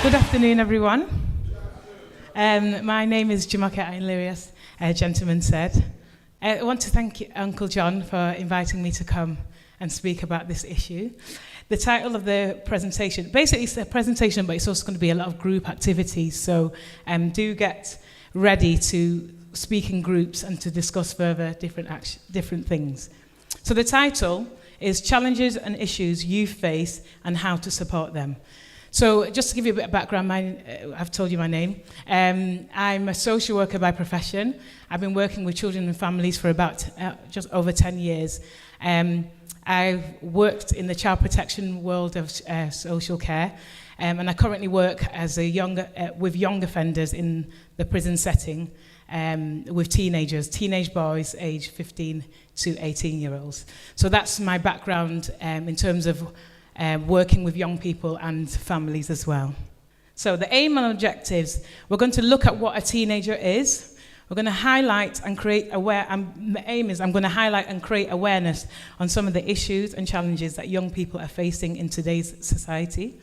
Good afternoon, everyone. My name is Jumoke Ainlirias, gentleman said. I want to thank Uncle John for inviting me to come and speak about this issue. The title of the presentation, basically it's a presentation, but it's also going to be a lot of group activities, so do get ready to speak in groups and to discuss further different things. So the title is Challenges and Issues You Face and How to Support Them. So just to give you a bit of background, I've told you my name. I'm a social worker by profession. I've been working with children and families for about just over 10 years. I've worked in the child protection world of social care, and I currently work as with young offenders in the prison setting with teenage boys aged 15 to 18-year-olds. So that's my background in terms of working with young people and families as well. So the aim and objectives, we're going to look at what a teenager is. We're going to highlight and create the aim is I'm going to highlight and create awareness on some of the issues and challenges that young people are facing in today's society.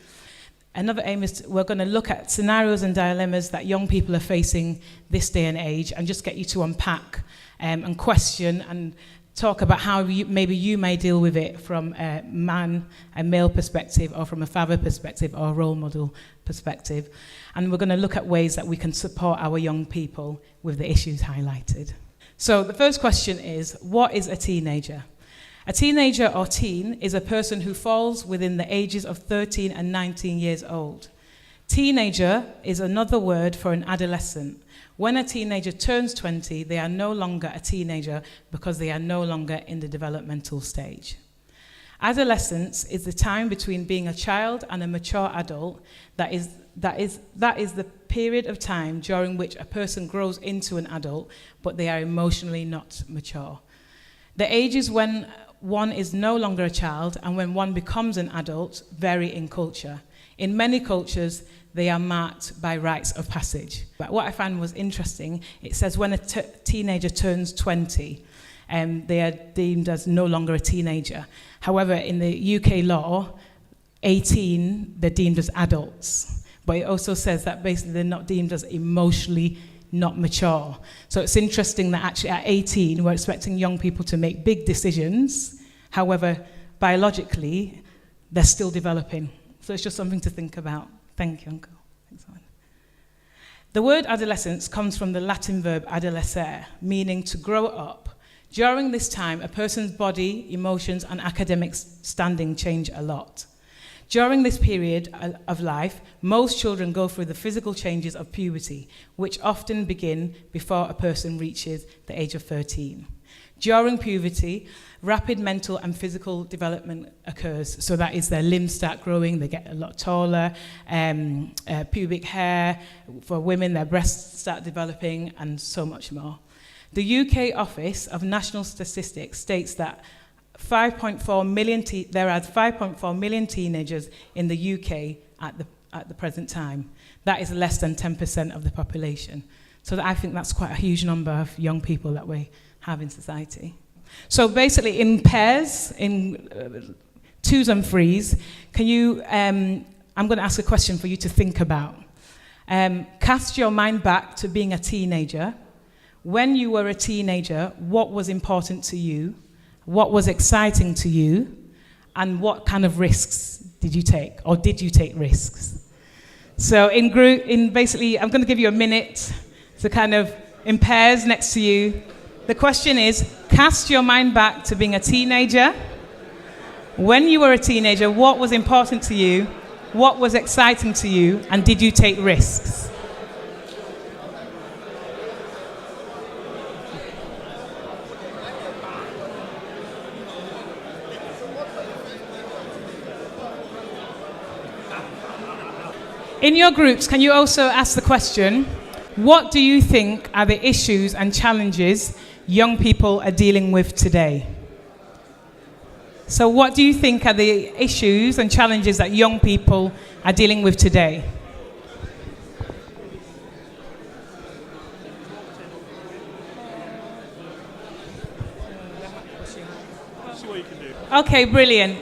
Another aim is we're going to look at scenarios and dilemmas that young people are facing this day and age and just get you to unpack and question and talk about how maybe you may deal with it from a male perspective, or from a father perspective, or a role model perspective. And we're going to look at ways that we can support our young people with the issues highlighted. So the first question is, what is a teenager? A teenager or teen is a person who falls within the ages of 13 and 19 years old. Teenager is another word for an adolescent. When a teenager turns 20, they are no longer a teenager because they are no longer in the developmental stage. Adolescence is the time between being a child and a mature adult. That is the period of time during which a person grows into an adult, but they are emotionally not mature. The ages when one is no longer a child and when one becomes an adult vary in culture. In many cultures, they are marked by rites of passage. But what I found was interesting, it says when a teenager turns 20, they are deemed as no longer a teenager. However, in the UK law, 18, they're deemed as adults. But it also says that basically they're not deemed as emotionally not mature. So it's interesting that actually at 18, we're expecting young people to make big decisions. However, biologically, they're still developing. So it's just something to think about. Thank you, Uncle. Thanks, man. The word adolescence comes from the Latin verb adolescere, meaning to grow up. During this time, a person's body, emotions, and academic standing change a lot. During this period of life, most children go through the physical changes of puberty, which often begin before a person reaches the age of 13. During puberty, rapid mental and physical development occurs. So that is their limbs start growing, they get a lot taller, pubic hair, for women their breasts start developing, and so much more. The UK Office of National Statistics states that there are 5.4 million teenagers in the UK at the present time. That is less than 10% of the population. So I think that's quite a huge number of young people that we have in society. So basically in pairs, in twos and threes, can you, I'm going to ask a question for you to think about. Cast your mind back to being a teenager. When you were a teenager, what was important to you? What was exciting to you? And what kind of risks did you take? Or did you take risks? So basically, I'm going to give you a minute to kind of, in pairs next to you. The question is, cast your mind back to being a teenager. When you were a teenager, what was important to you? What was exciting to you? And did you take risks? In your groups, can you also ask the question, what do you think are the issues and challenges young people are dealing with today? So what do you think are the issues and challenges that young people are dealing with today? Okay, brilliant.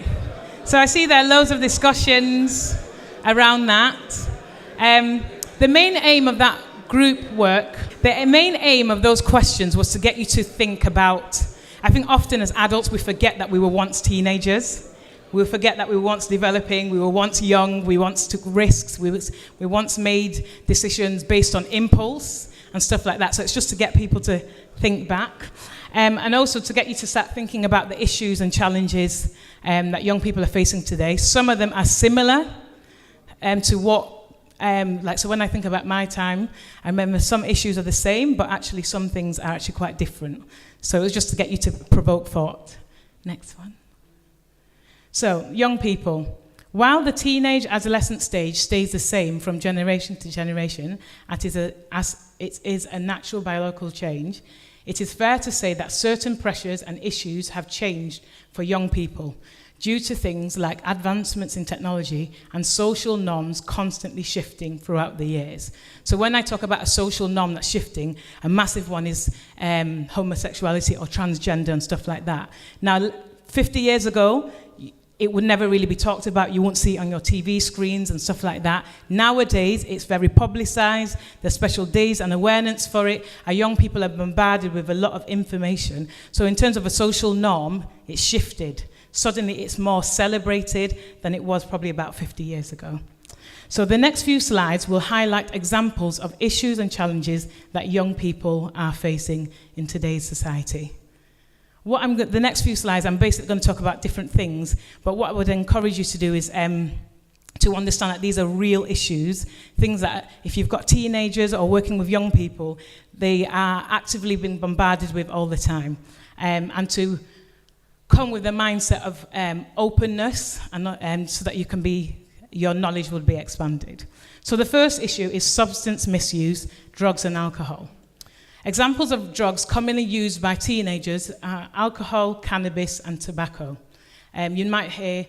So I see there are loads of discussions around that. The main aim of that group work, the main aim of those questions was to get you to think about, I think often as adults we forget that we were once teenagers. We forget that we were once developing, we were once young, we once took risks, we once made decisions based on impulse and stuff like that. So it's just to get people to think back. And also to get you to start thinking about the issues and challenges that young people are facing today. Some of them are similar to what, so when I think about my time, I remember some issues are the same, but actually some things are actually quite different. So it was just to get you to provoke thought. Next one. So, young people, while the teenage adolescent stage stays the same from generation to generation, as it is a natural biological change, it is fair to say that certain pressures and issues have changed for young people due to things like advancements in technology and social norms constantly shifting throughout the years. So when I talk about a social norm that's shifting, a massive one is homosexuality or transgender and stuff like that. Now, 50 years ago, it would never really be talked about. You won't see it on your TV screens and stuff like that. Nowadays, it's very publicized. There's special days and awareness for it. Our young people are bombarded with a lot of information. So in terms of a social norm, it's shifted. Suddenly, it's more celebrated than it was probably about 50 years ago. So the next few slides will highlight examples of issues and challenges that young people are facing in today's society. The next few slides, I'm basically going to talk about different things, but what I would encourage you to do is to understand that these are real issues, things that if you've got teenagers or working with young people, they are actively being bombarded with all the time, and to come with a mindset of openness and so that your knowledge will be expanded. So the first issue is substance misuse, drugs and alcohol. Examples of drugs commonly used by teenagers are alcohol, cannabis, and tobacco. You might hear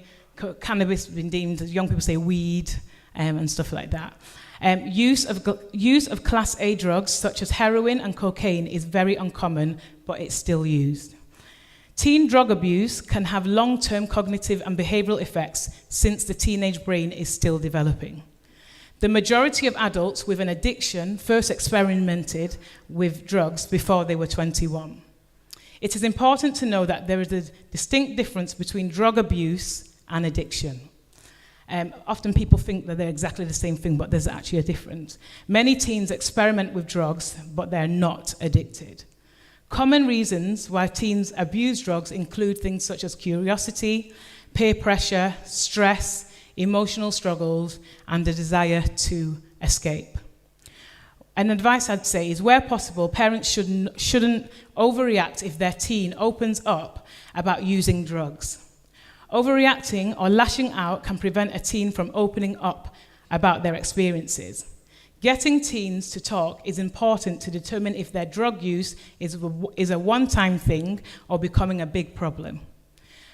cannabis being deemed, as young people say, weed, and stuff like that. Use of Class A drugs, such as heroin and cocaine, is very uncommon, but it's still used. Teen drug abuse can have long-term cognitive and behavioral effects since the teenage brain is still developing. The majority of adults with an addiction first experimented with drugs before they were 21. It is important to know that there is a distinct difference between drug abuse and addiction. Often people think that they're exactly the same thing, but there's actually a difference. Many teens experiment with drugs, but they're not addicted. Common reasons why teens abuse drugs include things such as curiosity, peer pressure, stress, emotional struggles, and the desire to escape. An advice I'd say is, where possible, parents shouldn't overreact if their teen opens up about using drugs. Overreacting or lashing out can prevent a teen from opening up about their experiences. Getting teens to talk is important to determine if their drug use is a one-time thing or becoming a big problem.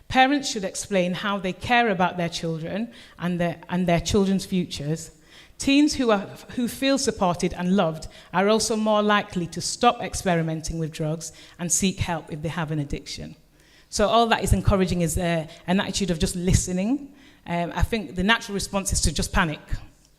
Parents should explain how they care about their children and their children's futures. Teens who feel supported and loved are also more likely to stop experimenting with drugs and seek help if they have an addiction. So all that is encouraging is an attitude of just listening. I think the natural response is to just panic.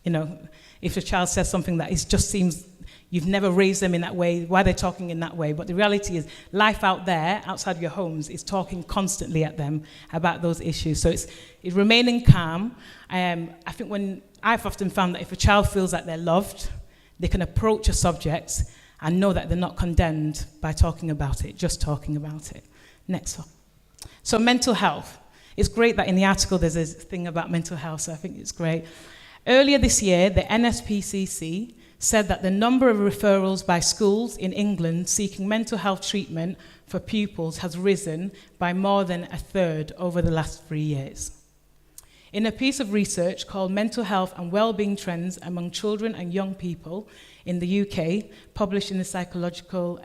You know, if a child says something that just seems you've never raised them in that way, why they're talking in that way. But the reality is life out there, outside your homes, is talking constantly at them about those issues. So it's remaining calm. I think I've often found that if a child feels that they're loved, they can approach a subject and know that they're not condemned by talking about it, just talking about it. Next one. So mental health. It's great that in the article there's this thing about mental health, so I think it's great. Earlier this year, the NSPCC said that the number of referrals by schools in England seeking mental health treatment for pupils has risen by more than a third over the last 3 years. In a piece of research called Mental Health and Wellbeing Trends Among Children and Young People in the UK, published in the Psychological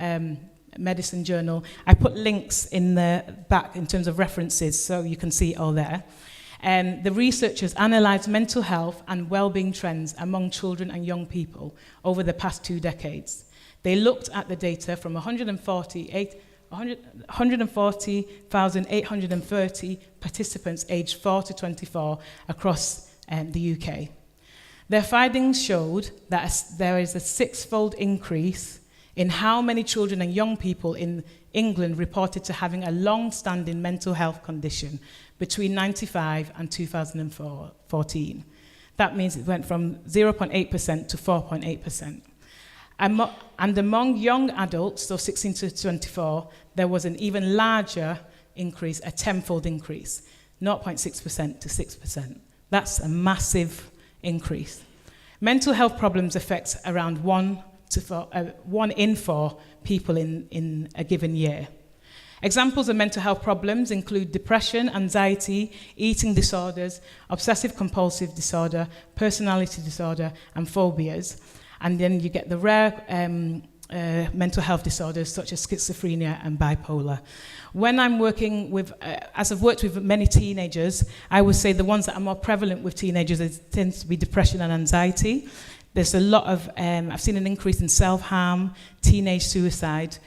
Medicine Journal, I put links in the back in terms of references so you can see it all there. The researchers analysed mental health and well-being trends among children and young people over the past 2 decades. They looked at the data from 140,830 participants aged 4 to 24 across the UK. Their findings showed that there is a six-fold increase in how many children and young people in England reported to having a long-standing mental health condition between 1995 and 2014. That means it went from 0.8% to 4.8%. And among young adults, so 16 to 24, there was an even larger increase, a tenfold increase, 0.6% to 6%. That's a massive increase. Mental health problems affect around 1 in 4 people in a given year. Examples of mental health problems include depression, anxiety, eating disorders, obsessive-compulsive disorder, personality disorder, and phobias. And then you get the rare mental health disorders such as schizophrenia and bipolar. When I'm working with, as I've worked with many teenagers, I would say the ones that are more prevalent with teenagers tends to be depression and anxiety. There's a lot of, I've seen an increase in self-harm, teenage suicide,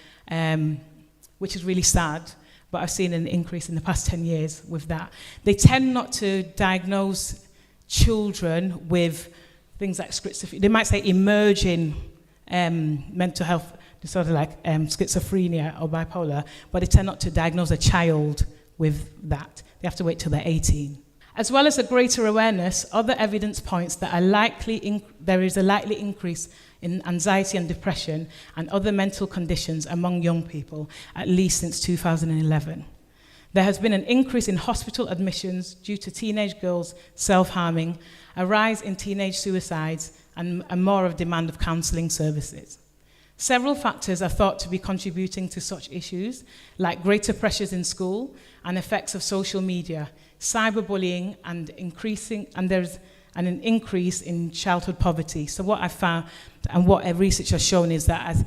which is really sad, but I've seen an increase in the past 10 years with that. They tend not to diagnose children with things like schizophrenia. They might say emerging mental health disorder like schizophrenia or bipolar, but they tend not to diagnose a child with that. They have to wait till they're 18. As well as a greater awareness, other evidence points that there is a likely increase in anxiety and depression and other mental conditions among young people, at least since 2011. There has been an increase in hospital admissions due to teenage girls self-harming, a rise in teenage suicides, and more of demand of counselling services. Several factors are thought to be contributing to such issues, like greater pressures in school and effects of social media, cyberbullying, and there's an increase in childhood poverty. So what I found and what research has shown is that as,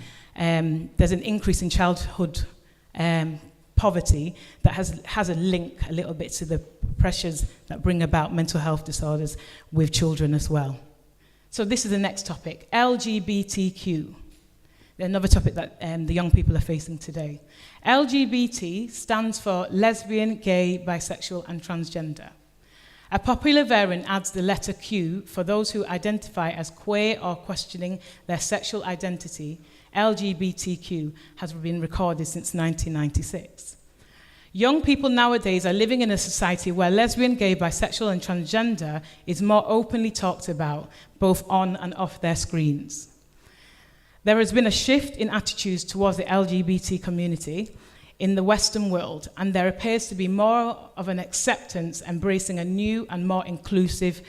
there's an increase in childhood poverty that has a link a little bit to the pressures that bring about mental health disorders with children as well. So this is the next topic, LGBTQ. Another topic that the young people are facing today. LGBT stands for lesbian, gay, bisexual, and transgender. A popular variant adds the letter Q for those who identify as queer or questioning their sexual identity. LGBTQ has been recorded since 1996. Young people nowadays are living in a society where lesbian, gay, bisexual, and transgender is more openly talked about, both on and off their screens. There has been a shift in attitudes towards the LGBT community in the Western world, and there appears to be more of an acceptance embracing a new and more inclusive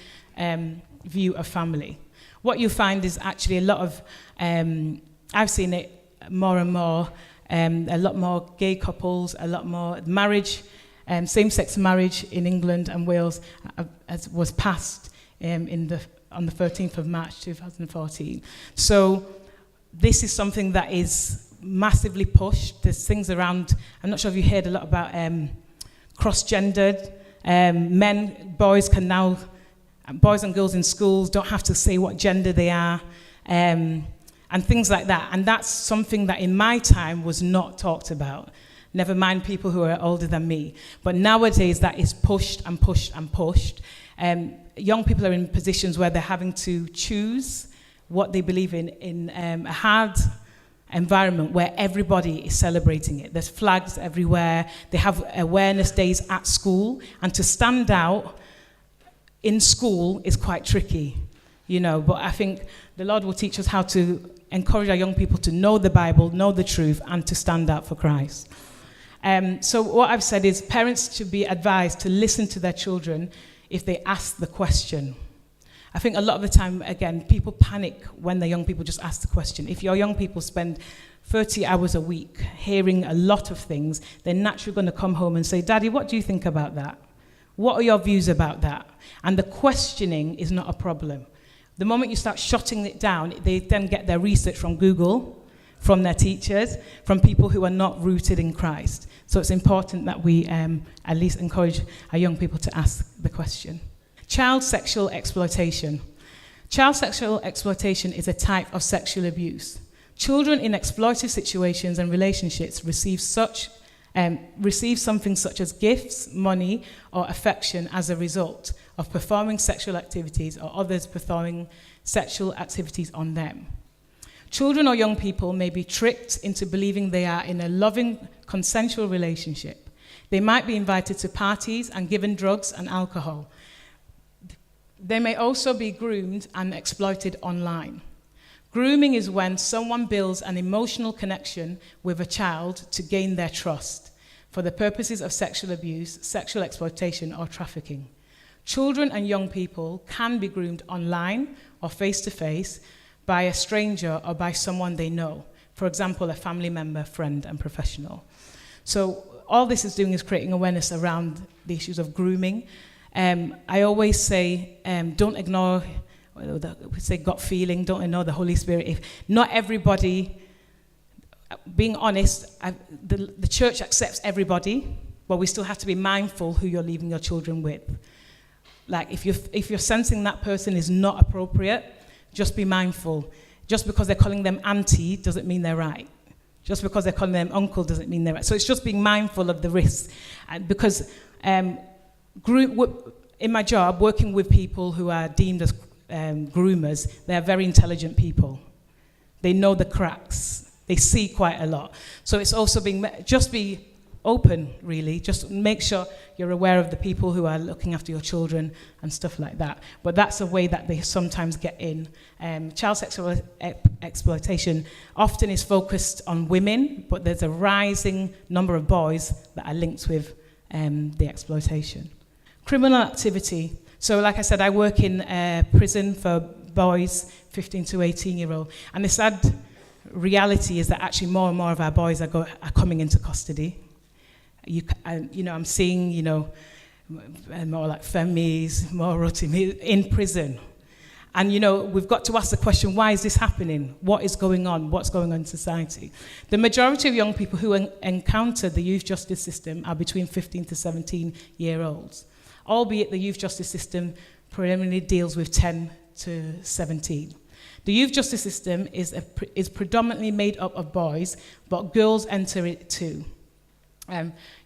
view of family. What you find is actually a lot of, I've seen it more and more, a lot more gay couples, a lot more marriage, same-sex marriage in England and Wales as was passed on the 13th of March 2014. So this is something that is massively pushed. There's things around, I'm not sure if you heard a lot about cross-gendered. Boys and girls in schools don't have to say what gender they are, and things like that. And that's something that in my time was not talked about. Never mind people who are older than me. But nowadays that is pushed and pushed and pushed. Young people are in positions where they're having to choose what they believe in a hard environment where everybody is celebrating it. There's flags everywhere. They have awareness days at school, and to stand out in school is quite tricky, you know. But I think the Lord will teach us how to encourage our young people to know the Bible, know the truth, and to stand out for Christ. So what I've said is parents should be advised to listen to their children if they ask the question. I think a lot of the time, again, people panic when the young people just ask the question. If your young people spend 30 hours a week hearing a lot of things, they're naturally going to come home and say, Daddy, what do you think about that? What are your views about that? And the questioning is not a problem. The moment you start shutting it down, they then get their research from Google, from their teachers, from people who are not rooted in Christ. So it's important that we at least encourage our young people to ask the question. Child sexual exploitation. Child sexual exploitation is a type of sexual abuse. Children in exploitative situations and relationships receive something such as gifts, money, or affection as a result of performing sexual activities or others performing sexual activities on them. Children or young people may be tricked into believing they are in a loving, consensual relationship. They might be invited to parties and given drugs and alcohol. They may also be groomed and exploited online. Grooming is when someone builds an emotional connection with a child to gain their trust for the purposes of sexual abuse, sexual exploitation, or trafficking. Children and young people can be groomed online or face-to-face by a stranger or by someone they know. For example, a family member, friend, and professional. So all this is doing is creating awareness around the issues of grooming. I always say, don't ignore, we say gut feeling, don't ignore the Holy Spirit. If not everybody, being honest, the church accepts everybody, but we still have to be mindful who you're leaving your children with. Like if you're sensing that person is not appropriate, just be mindful. Just because they're calling them auntie doesn't mean they're right. Just because they're calling them uncle doesn't mean they're right. So it's just being mindful of the risks. Because in my job, working with people who are deemed as groomers, they are very intelligent people. They know the cracks. They see quite a lot. So it's also just be open, really. Just make sure you're aware of the people who are looking after your children and stuff like that. But that's a way that they sometimes get in. Child sexual exploitation often is focused on women, but there's a rising number of boys that are linked with the exploitation. Criminal activity. So like I said, I work in prison for boys, 15 to 18-year-old. And the sad reality is that actually more and more of our boys are coming into custody. I'm seeing, more like femmes, more rotimi in prison. And, we've got to ask the question, why is this happening? What is going on? What's going on in society? The majority of young people who encounter the youth justice system are between 15 to 17-year-olds, albeit the youth justice system primarily deals with 10 to 17. The youth justice system is predominantly made up of boys, but girls enter it too.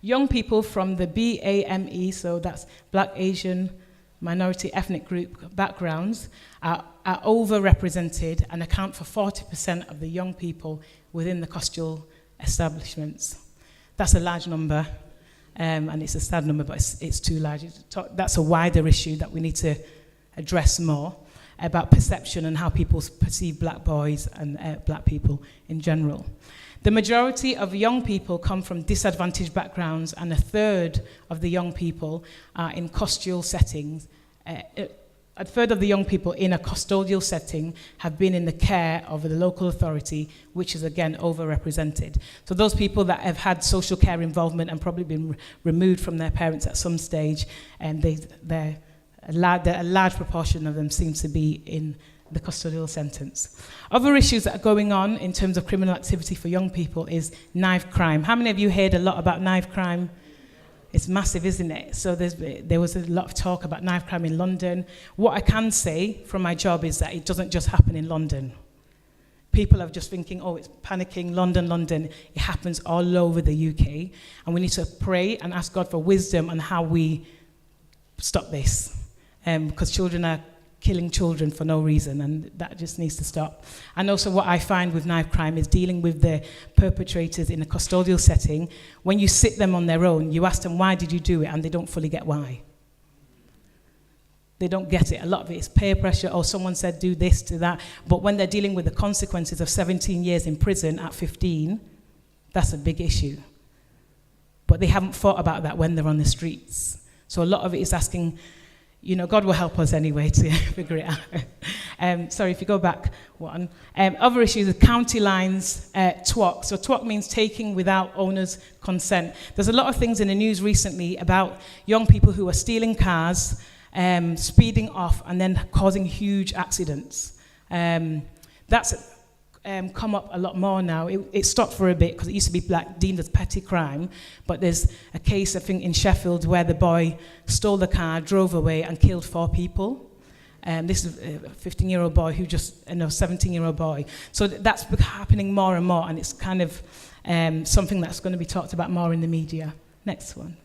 Young people from the BAME, so that's Black, Asian, minority ethnic group backgrounds, are overrepresented and account for 40% of the young people within the custodial establishments. That's a large number, and it's a sad number, but it's too large. That's a wider issue that we need to address more about perception and how people perceive black boys and black people in general. The majority of young people come from disadvantaged backgrounds, and a third of the young people are in custodial settings. A third of the young people in a custodial setting have been in the care of the local authority, which is again overrepresented. So those people that have had social care involvement and probably been removed from their parents at some stage, and a large proportion of them seem to be in the custodial sentence. Other issues that are going on in terms of criminal activity for young people is knife crime. How many of you heard a lot about knife crime? It's massive, isn't it? So there was a lot of talk about knife crime in London. What I can say from my job is that it doesn't just happen in London. People are just thinking, oh, it's panicking, London. It happens all over the UK. And we need to pray and ask God for wisdom on how we stop this. Because children are killing children for no reason, and that just needs to stop. And also what I find with knife crime is dealing with the perpetrators in a custodial setting. When you sit them on their own, you ask them, why did you do it? And they don't fully get why. They don't get it. A lot of it is peer pressure, or someone said do this, do that. But when they're dealing with the consequences of 17 years in prison at 15, that's a big issue. But they haven't thought about that when they're on the streets. So a lot of it is asking, God will help us anyway to figure it out. Sorry, if you go back one. Other issues are county lines, TWOC. So TWOC means taking without owner's consent. There's a lot of things in the news recently about young people who are stealing cars, speeding off, and then causing huge accidents. That's come up a lot more now. It stopped for a bit because it used to be deemed as petty crime, but there's a case, I think, in Sheffield where the boy stole the car, drove away, and killed 4 people. This is a 15-year-old boy 17-year-old boy. So that's happening more and more, and it's kind of something that's going to be talked about more in the media. Next one.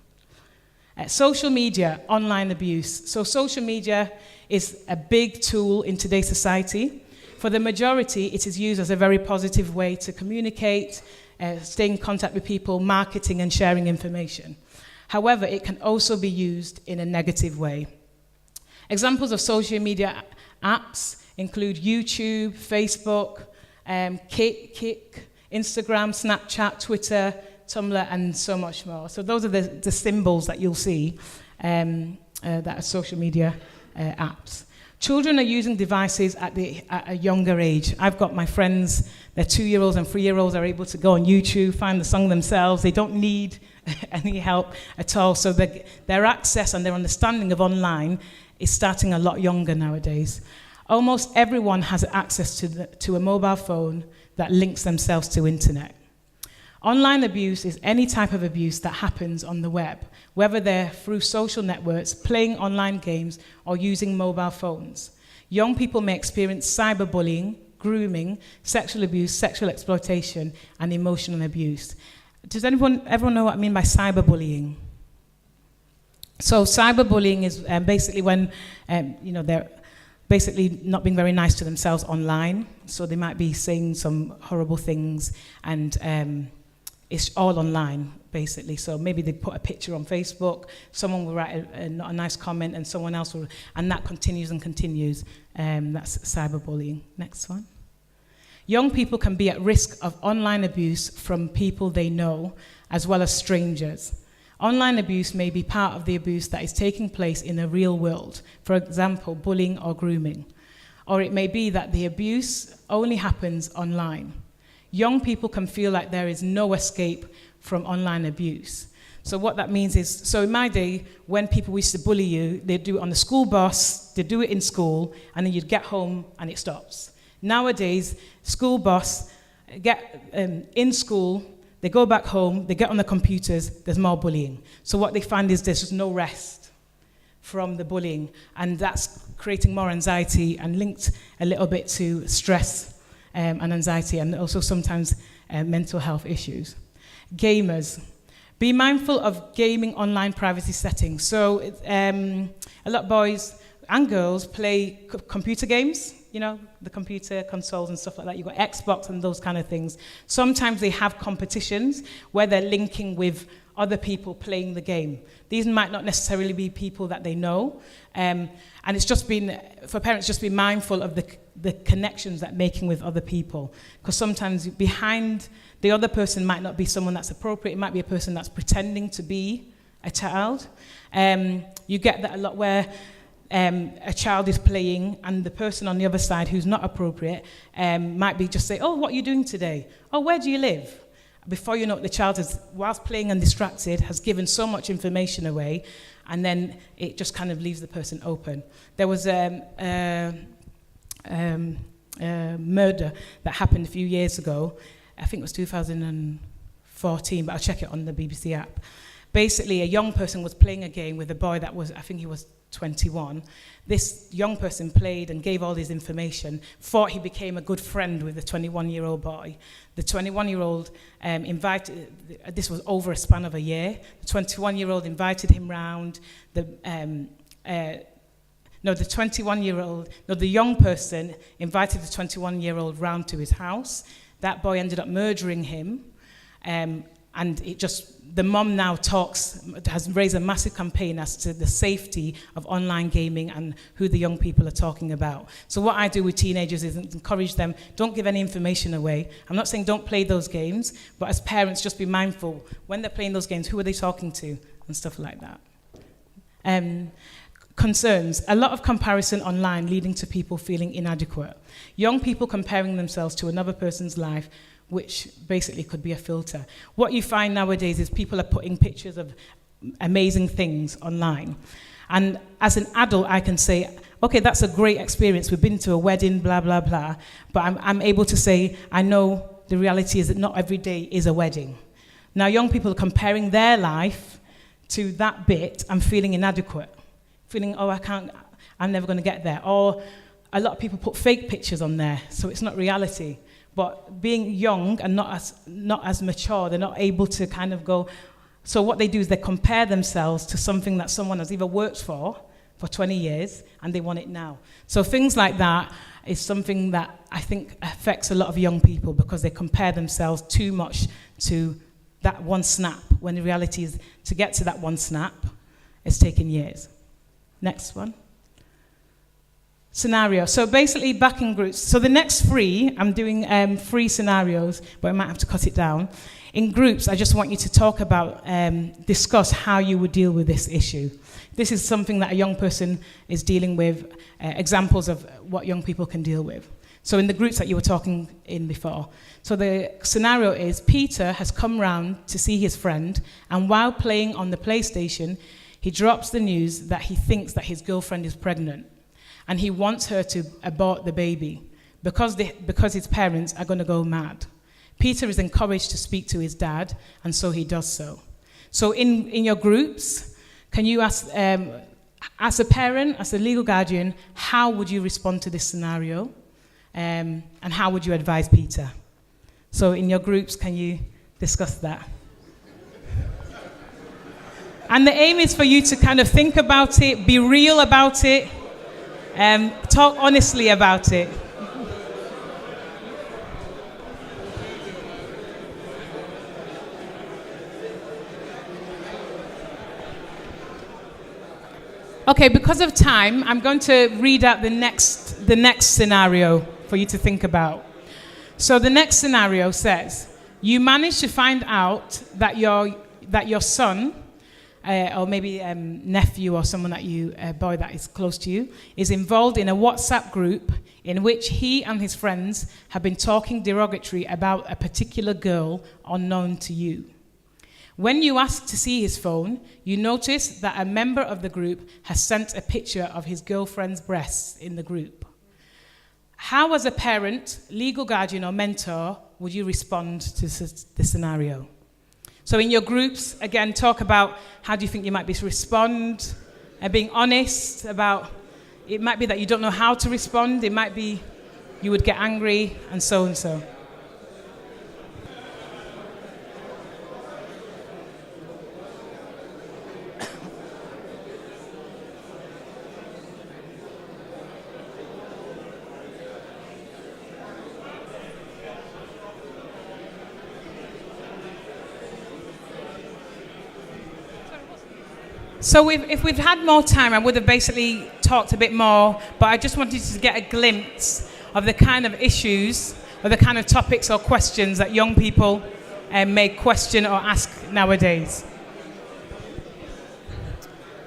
Social media, online abuse. So social media is a big tool in today's society. For the majority, it is used as a very positive way to communicate, stay in contact with people, marketing and sharing information. However, it can also be used in a negative way. Examples of social media apps include YouTube, Facebook, Kik, Instagram, Snapchat, Twitter, Tumblr, and so much more. So those are the symbols that you'll see that are social media apps. Children are using devices at a younger age. I've got my friends, their 2-year-olds and 3-year-olds are able to go on YouTube, find the song themselves. They don't need any help at all. So their access and their understanding of online is starting a lot younger nowadays. Almost everyone has access to a mobile phone that links themselves to internet. Online abuse is any type of abuse that happens on the web, whether they're through social networks, playing online games, or using mobile phones. Young people may experience cyberbullying, grooming, sexual abuse, sexual exploitation, and emotional abuse. Does everyone know what I mean by cyberbullying? So cyberbullying is basically when they're basically not being very nice to themselves online. So they might be saying some horrible things, and it's all online, basically. So maybe they put a picture on Facebook, someone will write a not a nice comment, and someone else will, and that continues and continues. That's cyberbullying. Next one. Young people can be at risk of online abuse from people they know, as well as strangers. Online abuse may be part of the abuse that is taking place in the real world, for example, bullying or grooming. Or it may be that the abuse only happens online. Young people can feel like there is no escape from online abuse. So what that means is, so in my day, when people used to bully you, they'd do it on the school bus, they'd do it in school, and then you'd get home and it stops. Nowadays, school bus, get in school, they go back home, they get on the computers, there's more bullying. So what they find is there's just no rest from the bullying, and that's creating more anxiety and linked a little bit to stress and anxiety, and also sometimes mental health issues. Gamers. Be mindful of gaming online privacy settings. So a lot of boys and girls play computer games, the computer consoles and stuff like that. You've got Xbox and those kind of things. Sometimes they have competitions where they're linking with other people playing the game. These might not necessarily be people that they know. And it's just been, for parents, just be mindful of the connections that making with other people. Because sometimes behind the other person might not be someone that's appropriate. It might be a person that's pretending to be a child. You get that a lot where a child is playing and the person on the other side who's not appropriate might be just say, oh, what are you doing today? Oh, where do you live? Before you know it, the child is, whilst playing and distracted, has given so much information away, and then it just kind of leaves the person open. There was a murder that happened a few years ago. I think it was 2014, but I'll check it on the BBC app. Basically, a young person was playing a game with a boy that was, I think he was 21. This young person played and gave all his information, thought he became a good friend with the 21-year-old boy. The 21-year-old invited, this was over a span of a year, the 21-year-old invited him round. The young person invited the 21-year-old round to his house. That boy ended up murdering him. And it just, the mom now has raised a massive campaign as to the safety of online gaming and who the young people are talking about. So what I do with teenagers is encourage them, don't give any information away. I'm not saying don't play those games, but as parents, just be mindful. When they're playing those games, who are they talking to? And stuff like that. Concerns. A lot of comparison online leading to people feeling inadequate. Young people comparing themselves to another person's life, which basically could be a filter. What you find nowadays is people are putting pictures of amazing things online. And as an adult, I can say, okay, that's a great experience. We've been to a wedding, blah, blah, blah. But I'm able to say, I know the reality is that not every day is a wedding. Now, young people are comparing their life to that bit and feeling inadequate. Feeling, oh, I'm never going to get there. Or a lot of people put fake pictures on there, so it's not reality. But being young and not as mature, they're not able to kind of go, So what they do is they compare themselves to something that someone has either worked for 20 years, and they want it now. So things like that is something that I think affects a lot of young people because they compare themselves too much to that one snap, when the reality is to get to that one snap, it's taken years. Next one. Scenario. So basically back in groups. So the next 3, I'm doing 3 scenarios, but I might have to cut it down. In groups, I just want you to talk about, discuss how you would deal with this issue. This is something that a young person is dealing with, examples of what young people can deal with. So in the groups that you were talking in before. So the scenario is Peter has come round to see his friend, and while playing on the PlayStation, he drops the news that he thinks that his girlfriend is pregnant, and he wants her to abort the baby because his parents are going to go mad. Peter is encouraged to speak to his dad, and so he does so. So in your groups, can you ask, as a parent, as a legal guardian, how would you respond to this scenario? And how would you advise Peter? So in your groups, can you discuss that? And the aim is for you to kind of think about it, be real about it, talk honestly about it. Okay, because of time, I'm going to read out the next scenario for you to think about. So the next scenario says, you manage to find out that your son, or maybe nephew or someone that a boy that is close to you, is involved in a WhatsApp group in which he and his friends have been talking derogatory about a particular girl unknown to you. When you ask to see his phone, you notice that a member of the group has sent a picture of his girlfriend's breasts in the group. How, as a parent, legal guardian, or mentor, would you respond to this scenario? So in your groups, again, talk about how do you think you might be to respond, and being honest about, it might be that you don't know how to respond, it might be you would get angry, and so and so. So if we'd had more time, I would have basically talked a bit more, but I just wanted to get a glimpse of the kind of issues, or the kind of topics or questions that young people may question or ask nowadays.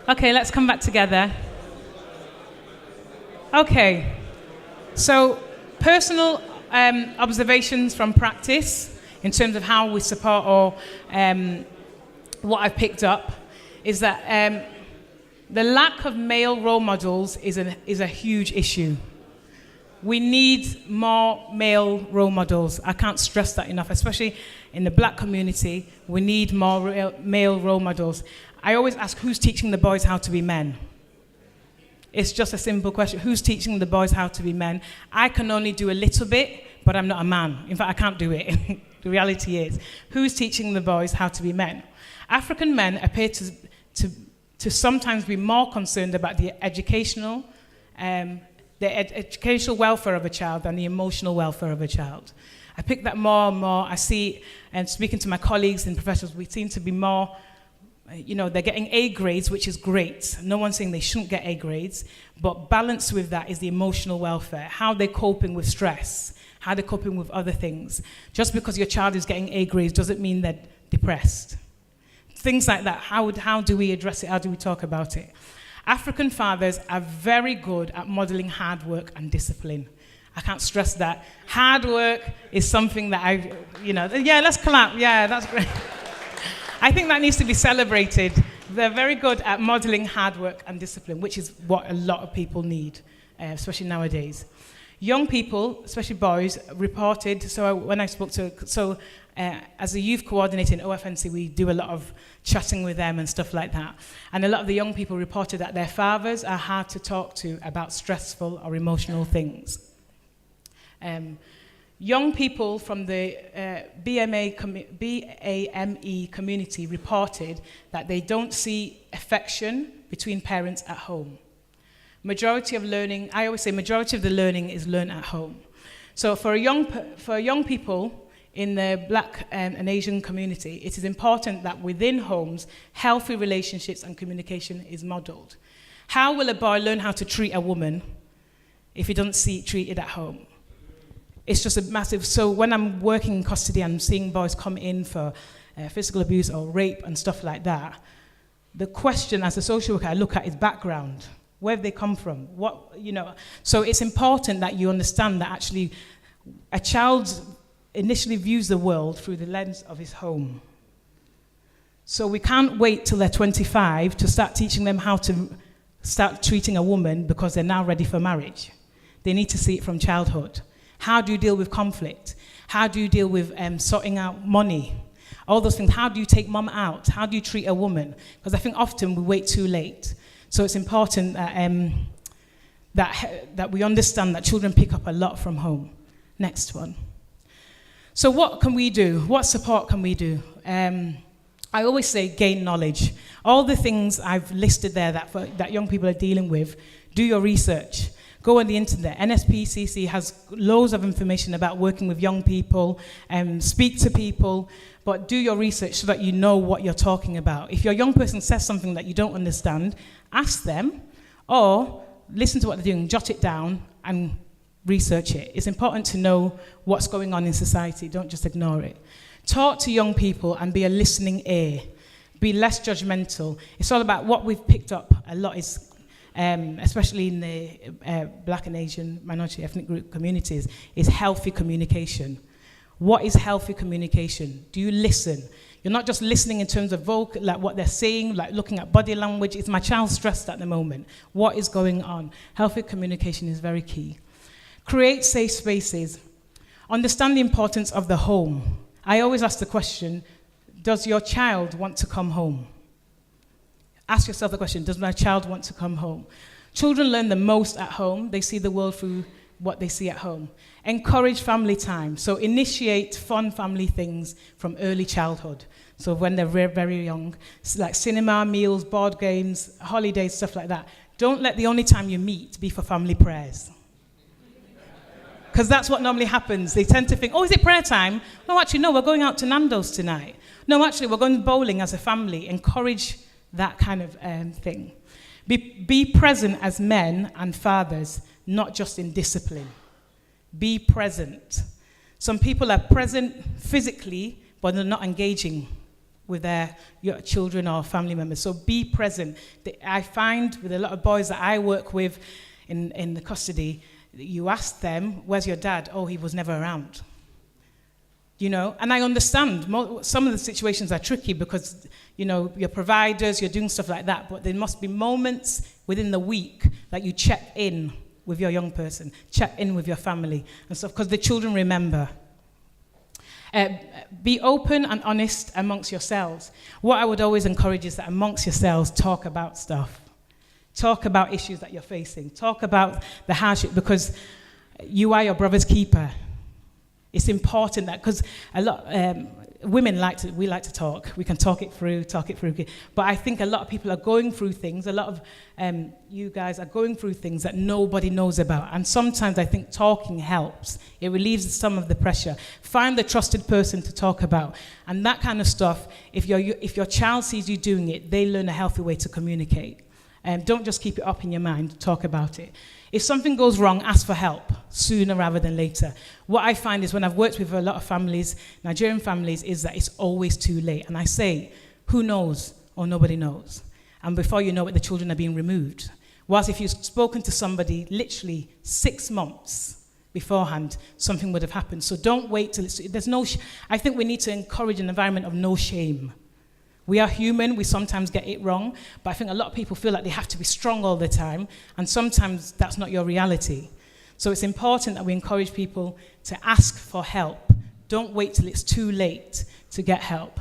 Okay, let's come back together. Okay, so personal observations from practice in terms of how we support, or what I've picked up, is that the lack of male role models is a huge issue. We need more male role models. I can't stress that enough, especially in the black community. We need more male role models. I always ask, who's teaching the boys how to be men? It's just a simple question. Who's teaching the boys how to be men? I can only do a little bit, but I'm not a man. In fact, I can't do it. The reality is, who's teaching the boys how to be men? African men appear to sometimes be more concerned about the educational welfare of a child than the emotional welfare of a child. I pick that more and more. I see, and speaking to my colleagues and professors, we seem to be more, they're getting A grades, which is great. No one's saying they shouldn't get A grades, but balanced with that is the emotional welfare, how they're coping with stress, how they're coping with other things. Just because your child is getting A grades doesn't mean they're depressed. Things like that. How do we address it? How do we talk about it? African fathers are very good at modeling hard work and discipline. I can't stress that. Hard work is something that let's clap. Yeah, that's great. I think that needs to be celebrated. They're very good at modeling hard work and discipline, which is what a lot of people need, especially nowadays. Young people, especially boys, reported, when I spoke to, as a youth coordinator in OFNC, we do a lot of chatting with them and stuff like that. And a lot of the young people reported that their fathers are hard to talk to about stressful or emotional things. Young people from the BAME community reported that they don't see affection between parents at home. Majority of learning, I always say majority of the learning is learned at home. So for young people in the Black and Asian community, it is important that within homes, healthy relationships and communication is modeled. How will a boy learn how to treat a woman if he doesn't see it treated at home? It's just a massive, so when I'm working in custody and seeing boys come in for physical abuse or rape and stuff like that, the question as a social worker I look at is background. Where have they come from? So it's important that you understand that actually a child initially views the world through the lens of his home. So we can't wait till they're 25 to start teaching them how to start treating a woman because they're now ready for marriage. They need to see it from childhood. How do you deal with conflict? How do you deal with sorting out money? All those things. How do you take mom out? How do you treat a woman? Because I think often we wait too late. So it's important that we understand that children pick up a lot from home. Next one. So what can we do? What support can we do? I always say gain knowledge. All the things I've listed there that young people are dealing with, do your research. Go on the internet. NSPCC has loads of information about working with young people, speak to people, but do your research so that you know what you're talking about. If your young person says something that you don't understand, ask them, or listen to what they're doing, jot it down, and research it. It's important to know what's going on in society. Don't just ignore it. Talk to young people and be a listening ear. Be less judgmental. It's all about what we've picked up a lot is especially in the Black and Asian minority ethnic group communities, is healthy communication. What is healthy communication? Do you listen? You're not just listening in terms of like what they're saying, like looking at body language. Is my child stressed at the moment? What is going on? Healthy communication is very key. Create safe spaces. Understand the importance of the home. I always ask the question, does your child want to come home? Ask yourself the question, does my child want to come home? Children learn the most at home. They see the world through what they see at home. Encourage family time. So initiate fun family things from early childhood. So when they're very, very young, like cinema, meals, board games, holidays, stuff like that. Don't let the only time you meet be for family prayers. Because that's what normally happens. They tend to think, oh, is it prayer time? No, actually, no, we're going out to Nando's tonight. No, actually, we're going bowling as a family. Encourage that kind of thing. Be present as men and fathers, not just in discipline. Be present. Some people are present physically, but they're not engaging with your children or family members. So be present. I find with a lot of boys that I work with in the custody, you ask them, where's your dad? Oh, he was never around. And I understand some of the situations are tricky because, you're providers, you're doing stuff like that, but there must be moments within the week that you check in with your young person, check in with your family and stuff, because the children remember. Be open and honest amongst yourselves. What I would always encourage is that amongst yourselves, talk about stuff. Talk about issues that you're facing. Talk about the hardship, because you are your brother's keeper. It's important that, because a lot women like to talk. We can talk it through. But I think a lot of people are going through things. A lot of you guys are going through things that nobody knows about. And sometimes I think talking helps. It relieves some of the pressure. Find the trusted person to talk about. And that kind of stuff, if your child sees you doing it, they learn a healthy way to communicate. Don't just keep it up in your mind. Talk about it. If something goes wrong, ask for help sooner rather than later. What I find is when I've worked with a lot of families, Nigerian families, is that it's always too late. And I say, who knows or nobody knows? And before you know it, the children are being removed. Whilst if you've spoken to somebody literally 6 months beforehand, something would have happened. So don't wait till I think we need to encourage an environment of no shame. We are human, we sometimes get it wrong, but I think a lot of people feel like they have to be strong all the time, and sometimes that's not your reality. So it's important that we encourage people to ask for help. Don't wait till it's too late to get help.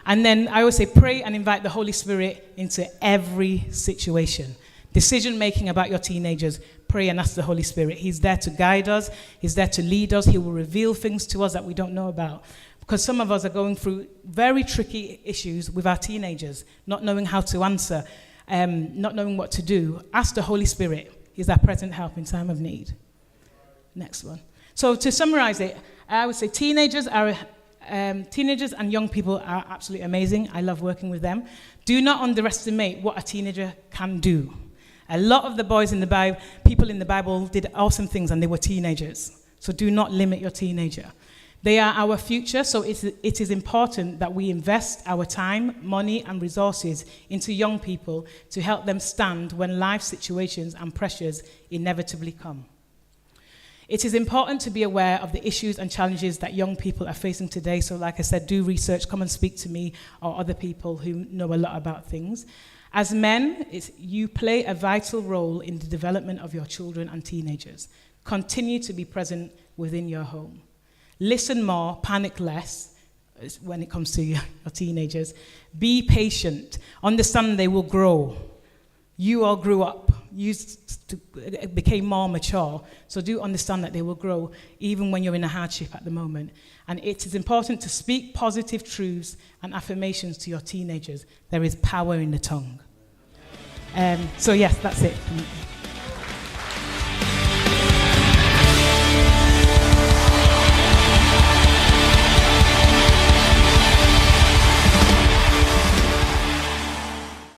And then I always say pray and invite the Holy Spirit into every situation. Decision making about your teenagers, pray and ask the Holy Spirit. He's there to guide us. He's there to lead us. He will reveal things to us that we don't know about. Because some of us are going through very tricky issues with our teenagers, not knowing how to answer, not knowing what to do. Ask the Holy Spirit. He's our present help in time of need. Next one. So to summarize it, I would say teenagers and young people are absolutely amazing. I love working with them. Do not underestimate what a teenager can do. A lot of the boys in the Bible, people in the Bible did awesome things and they were teenagers. So do not limit your teenager. They are our future, so it is important that we invest our time, money, and resources into young people to help them stand when life situations and pressures inevitably come. It is important to be aware of the issues and challenges that young people are facing today. So like I said, do research, come and speak to me or other people who know a lot about things. As men, you play a vital role in the development of your children and teenagers. Continue to be present within your home. Listen more, panic less when it comes to your teenagers. Be patient. Understand they will grow. You all grew up. You became more mature. So do understand that they will grow even when you're in a hardship at the moment. And it is important to speak positive truths and affirmations to your teenagers. There is power in the tongue. So yes, that's it.